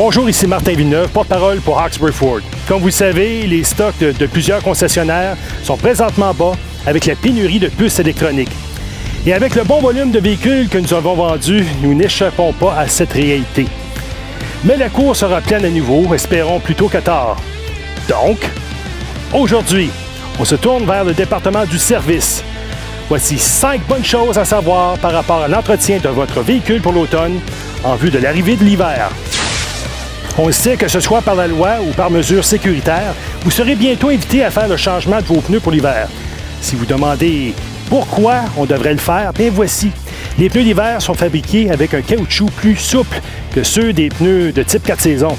Bonjour, ici Martin Villeneuve, porte-parole pour Hawkesbury Ford. Comme vous le savez, les stocks de plusieurs concessionnaires sont présentement bas avec la pénurie de puces électroniques. Et avec le bon volume de véhicules que nous avons vendus, nous n'échappons pas à cette réalité. Mais la course sera pleine à nouveau, espérons plus tôt que tard. Donc, aujourd'hui, on se tourne vers le département du service. Voici 5 bonnes choses à savoir par rapport à l'entretien de votre véhicule pour l'automne en vue de l'arrivée de l'hiver. On le sait que ce soit par la loi ou par mesure sécuritaire, vous serez bientôt invité à faire le changement de vos pneus pour l'hiver. Si vous demandez pourquoi on devrait le faire, bien voici. Les pneus d'hiver sont fabriqués avec un caoutchouc plus souple que ceux des pneus de type 4 saisons.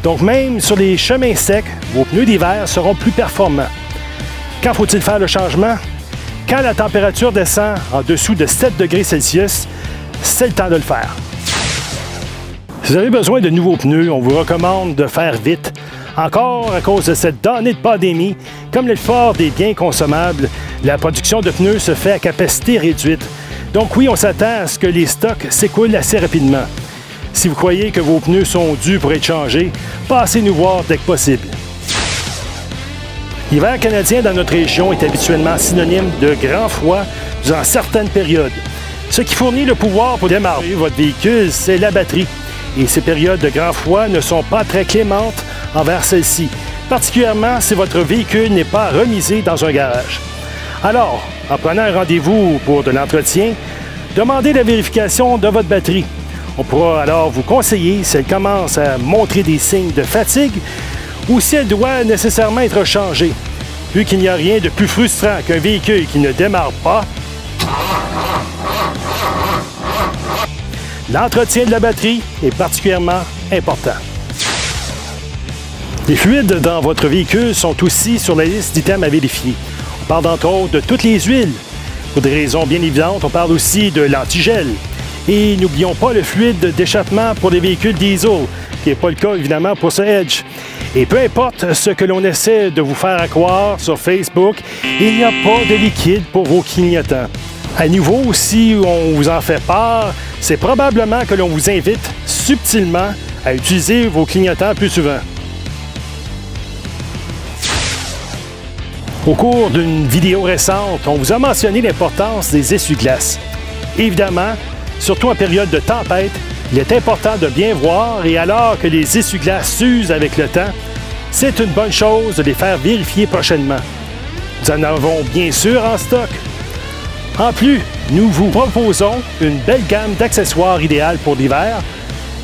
Donc même sur les chemins secs, vos pneus d'hiver seront plus performants. Quand faut-il faire le changement? Quand la température descend en dessous de 7 degrés Celsius, c'est le temps de le faire. Si vous avez besoin de nouveaux pneus, on vous recommande de faire vite. Encore à cause de cette donnée de pandémie, comme l'effort des biens consommables, la production de pneus se fait à capacité réduite. Donc oui, on s'attend à ce que les stocks s'écoulent assez rapidement. Si vous croyez que vos pneus sont dus pour être changés, passez nous voir dès que possible. L'hiver canadien dans notre région est habituellement synonyme de grand froid durant certaines périodes. Ce qui fournit le pouvoir pour démarrer votre véhicule, c'est la batterie. Et ces périodes de grand froid ne sont pas très clémentes envers celle-ci, particulièrement si votre véhicule n'est pas remisé dans un garage. Alors, en prenant un rendez-vous pour de l'entretien, demandez la vérification de votre batterie. On pourra alors vous conseiller si elle commence à montrer des signes de fatigue ou si elle doit nécessairement être changée. Vu qu'il n'y a rien de plus frustrant qu'un véhicule qui ne démarre pas, l'entretien de la batterie est particulièrement important. Les fluides dans votre véhicule sont aussi sur la liste d'items à vérifier. On parle entre autres de toutes les huiles. Pour des raisons bien évidentes, on parle aussi de l'antigel. Et n'oublions pas le fluide d'échappement pour les véhicules diesel, qui n'est pas le cas évidemment pour ce Edge. Et peu importe ce que l'on essaie de vous faire croire sur Facebook, il n'y a pas de liquide pour vos clignotants. À nouveau, si on vous en fait part, c'est probablement que l'on vous invite subtilement à utiliser vos clignotants plus souvent. Au cours d'une vidéo récente, on vous a mentionné l'importance des essuie-glaces. Évidemment, surtout en période de tempête, il est important de bien voir et alors que les essuie-glaces s'usent avec le temps, c'est une bonne chose de les faire vérifier prochainement. Nous en avons bien sûr en stock. En plus, nous vous proposons une belle gamme d'accessoires idéales pour l'hiver,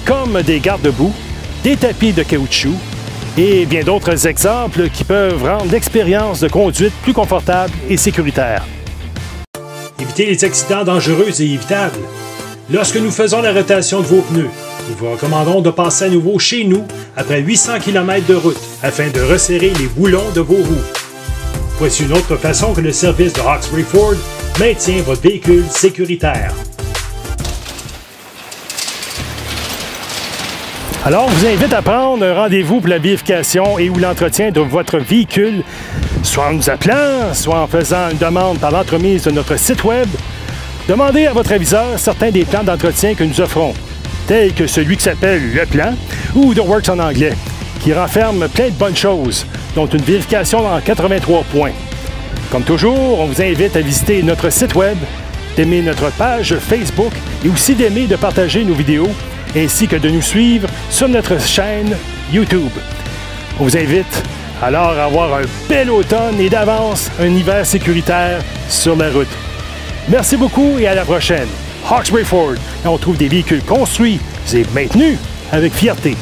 comme des garde-boue, des tapis de caoutchouc et bien d'autres exemples qui peuvent rendre l'expérience de conduite plus confortable et sécuritaire. Évitez les accidents dangereux et évitables. Lorsque nous faisons la rotation de vos pneus, nous vous recommandons de passer à nouveau chez nous après 800 km de route afin de resserrer les boulons de vos roues. Voici une autre façon que le service de Hawkesbury Ford maintient votre véhicule sécuritaire. Alors, on vous invite à prendre un rendez-vous pour la vérification et ou l'entretien de votre véhicule, soit en nous appelant, soit en faisant une demande par l'entremise de notre site web. Demandez à votre aviseur certains des plans d'entretien que nous offrons, tels que celui qui s'appelle Le Plan ou The Works en anglais, qui renferme plein de bonnes choses, dont une vérification en 83 points. Comme toujours, on vous invite à visiter notre site web, d'aimer notre page Facebook et aussi d'aimer et de partager nos vidéos, ainsi que de nous suivre sur notre chaîne YouTube. On vous invite alors à avoir un bel automne et d'avance un hiver sécuritaire sur la route. Merci beaucoup et à la prochaine. Hawkesbury Ford, on trouve des véhicules construits et maintenus avec fierté.